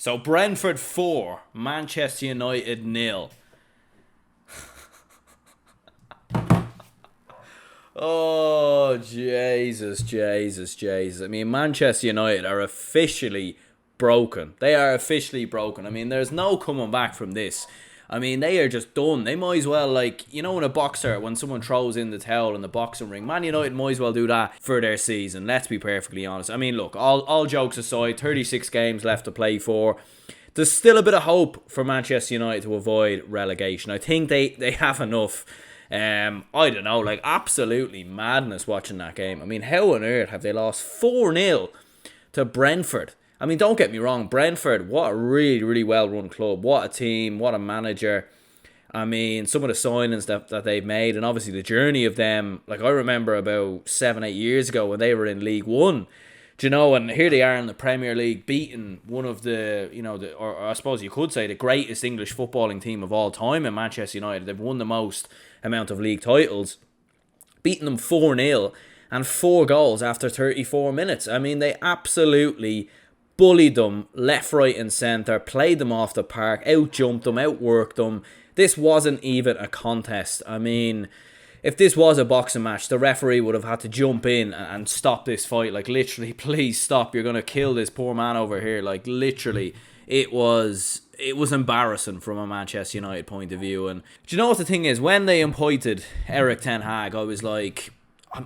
So Brentford 4, Manchester United nil. Oh, Jesus. I mean, Manchester United are officially broken. They are officially broken. I mean, there's no coming back from this. I mean, they are just done. They might as well, like, you know, in a boxer, when someone throws in the towel in the boxing ring, Man United might as well do that for their season. Let's be perfectly honest. I mean, look, all jokes aside, 36 games left to play for. There's still a bit of hope for Manchester United to avoid relegation. I think they have enough. I don't know, like, absolutely madness watching that game. I mean, how on earth have they lost 4-0 to Brentford? I mean, don't get me wrong, Brentford, what a really, really well-run club. What a team, what a manager. I mean, some of the signings that they've made, and obviously the journey of them. Like, I remember about 7-8 years ago when they were in League One. Do you know, and here they are in the Premier League, beating one of the, you know, or I suppose you could say the greatest English footballing team of all time in Manchester United. They've won the most amount of league titles, beating them 4-0 and 4 goals after 34 minutes. I mean, they absolutely bullied them left, right and centre, played them off the park, out-jumped them, outworked them. This wasn't even a contest. I mean, if this was a boxing match, the referee would have had to jump in and stop this fight. Like, literally, please stop. You're going to kill this poor man over here. Like, literally, it was embarrassing from a Manchester United point of view. And do you know what the thing is? When they appointed Erik ten Hag, I was like,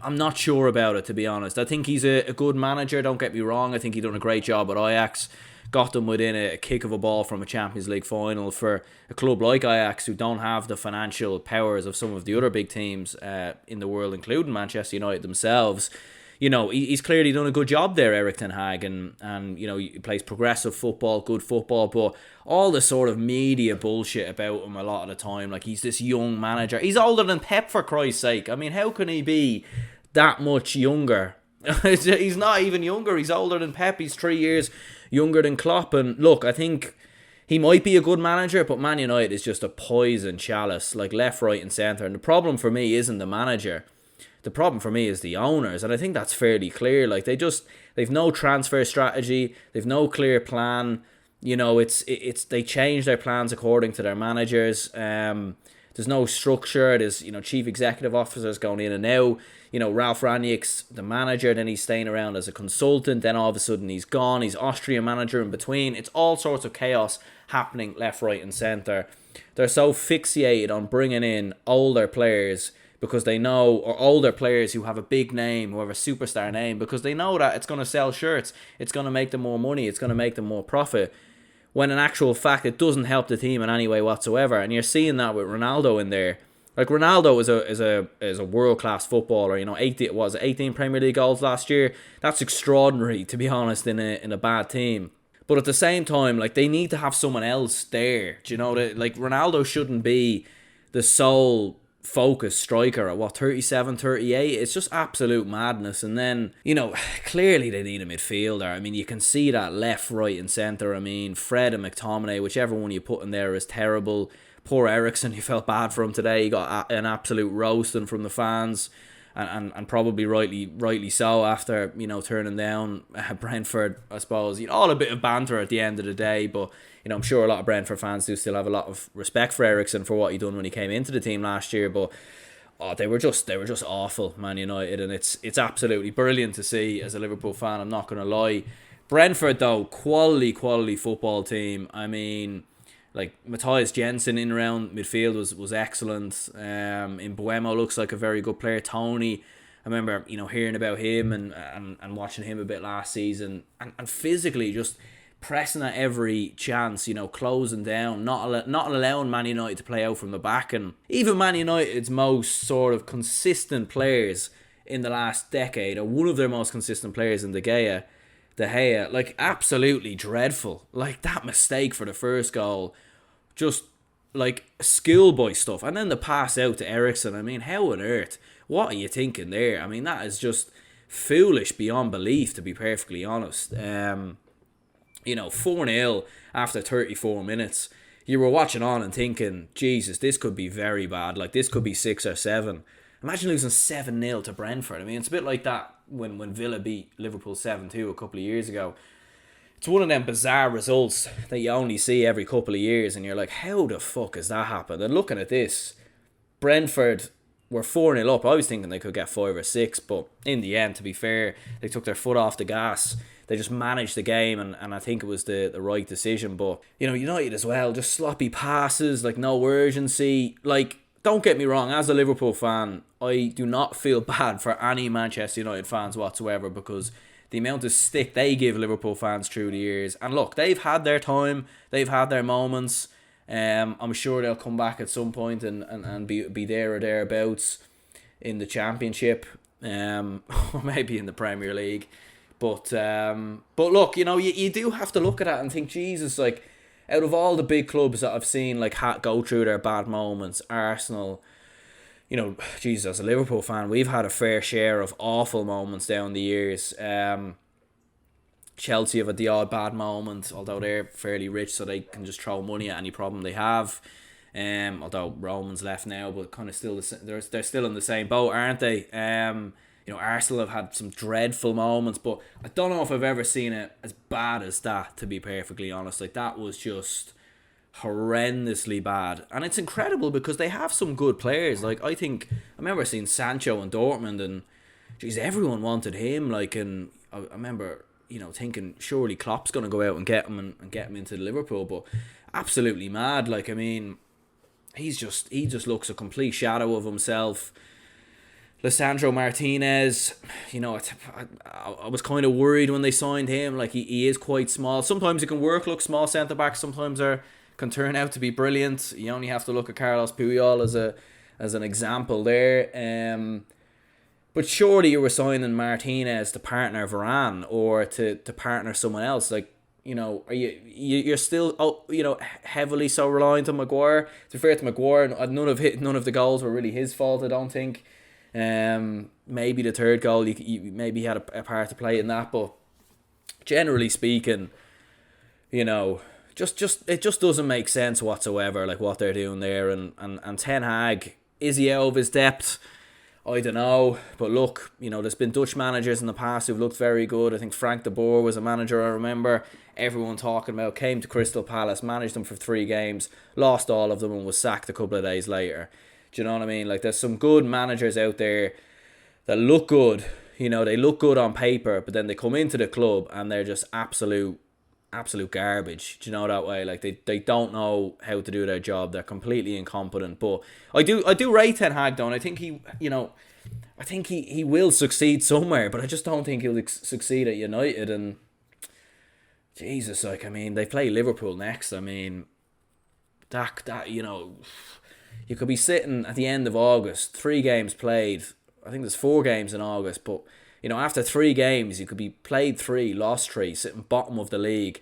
I'm not sure about it, to be honest. I think he's a good manager, don't get me wrong. I think he done a great job at Ajax. Got them within a kick of a ball from a Champions League final. For a club like Ajax, who don't have the financial powers of some of the other big teams in the world, including Manchester United themselves. You know, he's clearly done a good job there, Erik ten Hag, and you know, he plays progressive football, good football, but all the sort of media bullshit about him a lot of the time, like he's this young manager. He's older than Pep, for Christ's sake. I mean, how can he be that much younger? He's not even younger. He's older than Pep. He's 3 years younger than Klopp. And look, I think he might be a good manager, but Man United is just a poison chalice, like left, right and centre. And the problem for me isn't the manager. The problem for me is the owners, and I think that's fairly clear. Like, they've no transfer strategy, they've no clear plan. You know, it's they change their plans according to their managers. There's no structure. There's, you know, chief executive officers going in and out. You know, Ralph Rangnick's the manager, then he's staying around as a consultant, then all of a sudden he's gone. He's Austrian manager in between. It's all sorts of chaos happening left, right and centre. They're so fixated on bringing in older players because they know, or older players who have a big name, who have a superstar name, because they know that it's going to sell shirts, it's going to make them more money, it's going to make them more profit, when in actual fact it doesn't help the team in any way whatsoever. And you're seeing that with Ronaldo in there. Like, Ronaldo is a world-class footballer. You know, 18 Premier League goals last year. That's extraordinary, to be honest, in a bad team. But at the same time, like, they need to have someone else there. Do you know that? Like, Ronaldo shouldn't be the sole focused striker at 37, 38. It's just absolute madness. And then, you know, clearly they need a midfielder. I mean, you can see that left, right and centre. I mean, Fred and McTominay, whichever one you put in there, is terrible. Poor Eriksen, you felt bad for him today. He got an absolute roasting from the fans, and probably rightly so, after, you know, turning down Brentford, I suppose. You know, all a bit of banter at the end of the day, but, you know, I'm sure a lot of Brentford fans do still have a lot of respect for Eriksen for what he done when he came into the team last year. But they were just awful, Man United, and it's absolutely brilliant to see as a Liverpool fan. I'm not going to lie. Brentford, though, quality football team. I mean, like, Matthias Jensen in around midfield was excellent. Mbuemo looks like a very good player. Tony, I remember, you know, hearing about him and watching him a bit last season, and physically just pressing at every chance, you know, closing down, not allowing Man United to play out from the back. And even Man United's most sort of consistent players in the last decade, or one of their most consistent players in De Gea, like, absolutely dreadful. Like, that mistake for the first goal, just like schoolboy stuff. And then the pass out to Eriksen, I mean, how on earth? What are you thinking there? I mean, that is just foolish beyond belief, to be perfectly honest. You know, 4-0 after 34 minutes. You were watching on and thinking, Jesus, this could be very bad. Like, this could be 6 or 7. Imagine losing 7-0 to Brentford. I mean, it's a bit like that when Villa beat Liverpool 7-2 a couple of years ago. it's one of them bizarre results that you only see every couple of years, and you're like, how the fuck has that happened? And looking at this, Brentford were 4-0 up. I was thinking they could get 5 or 6, but in the end, to be fair, they took their foot off the gas. They just managed the game, and I think it was the right decision. But, United as well, just sloppy passes, like no urgency. Like, don't get me wrong, as a Liverpool fan, I do not feel bad for any Manchester United fans whatsoever, because the amount of stick they give Liverpool fans through the years. And look, they've had their time, they've had their moments. I'm sure they'll come back at some point and be there or thereabouts in the Championship, or maybe in the Premier League. But look, you do have to look at that and think, Jesus, like, out of all the big clubs that I've seen like go through their bad moments, Arsenal, Jesus, as a Liverpool fan, we've had a fair share of awful moments down the years. Chelsea have had the odd bad moment, although they're fairly rich, so they can just throw money at any problem they have. Although Roman's left now, but kind of still they're still in the same boat, aren't they? Arsenal have had some dreadful moments, but I don't know if I've ever seen it as bad as that, to be perfectly honest. Like, that was just horrendously bad. And it's incredible because they have some good players. Like, I remember seeing Sancho in Dortmund, and geez, everyone wanted him. Like, and I remember, thinking surely Klopp's going to go out and get him and get him into Liverpool, but absolutely mad. Like, I mean, he just looks a complete shadow of himself. Lisandro Martinez, I was kind of worried when they signed him. Like, he is quite small. Sometimes it can work. Look, small centre backs sometimes can turn out to be brilliant. You only have to look at Carlos Puyol as an example there. But surely you were signing Martinez to partner Varane or to partner someone else. Like, are you're still heavily so reliant on Maguire? To be fair to Maguire, none of the goals were really his fault, I don't think. Maybe the third goal, maybe he had a part to play in that, but generally speaking, just it just doesn't make sense whatsoever, like what they're doing there. And Ten Hag, is he out of his depth? I don't know, but look, there's been Dutch managers in the past who've looked very good. I think Frank de Boer was a manager, I remember everyone talking about, came to Crystal Palace, managed them for 3 games, lost all of them and was sacked a couple of days later. Do you know what I mean? Like, there's some good managers out there that look good. They look good on paper, but then they come into the club and they're just absolute garbage. Do you know that way? Like, they don't know how to do their job. They're completely incompetent. But I do rate Ten Hag, though, and I think he will succeed somewhere, but I just don't think he'll succeed at United. And Jesus, like, I mean, they play Liverpool next. I mean, that you could be sitting at the end of August, 3 games played. I think there's 4 games in August, but after 3 games, you could be played 3, lost 3, sitting bottom of the league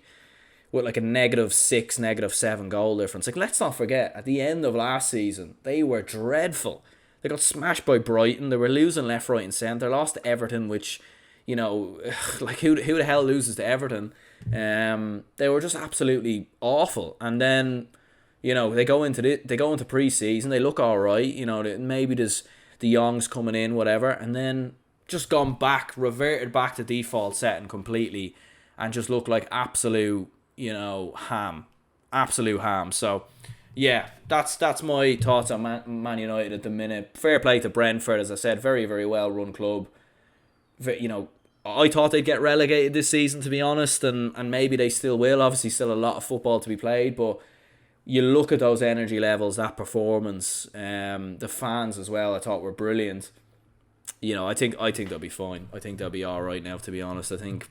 with like a -6, -7 goal difference. Like, let's not forget, at the end of last season, they were dreadful. They got smashed by Brighton. They were losing left, right, and centre. Lost to Everton, which, like, who the hell loses to Everton? They were just absolutely awful. And then, they go into pre-season. They look all right. Maybe there's the Youngs coming in, whatever, and then just reverted back to default setting completely, and just look like absolute ham. So yeah, that's my thoughts on Man United at the minute. Fair play to Brentford, as I said, very, very well run club. I thought they'd get relegated this season, to be honest, and maybe they still will. Obviously, still a lot of football to be played, but you look at those energy levels, that performance, the fans as well, I thought were brilliant. I think they'll be fine. I think they'll be all right now, to be honest. I think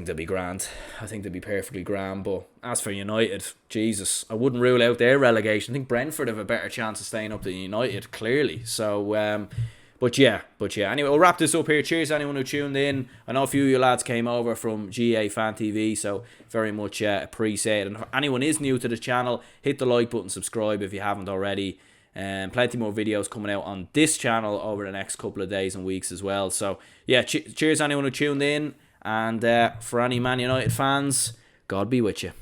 they'll be grand. I think they'll be perfectly grand. But as for United, Jesus, I wouldn't rule out their relegation. I think Brentford have a better chance of staying up than United, clearly. So, But yeah. Anyway, we'll wrap this up here. Cheers to anyone who tuned in. I know a few of you lads came over from GA Fan TV, so very much appreciate it. And if anyone is new to the channel, hit the like button, subscribe if you haven't already. Plenty more videos coming out on this channel over the next couple of days and weeks as well. So yeah, cheers to anyone who tuned in. And for any Man United fans, God be with you.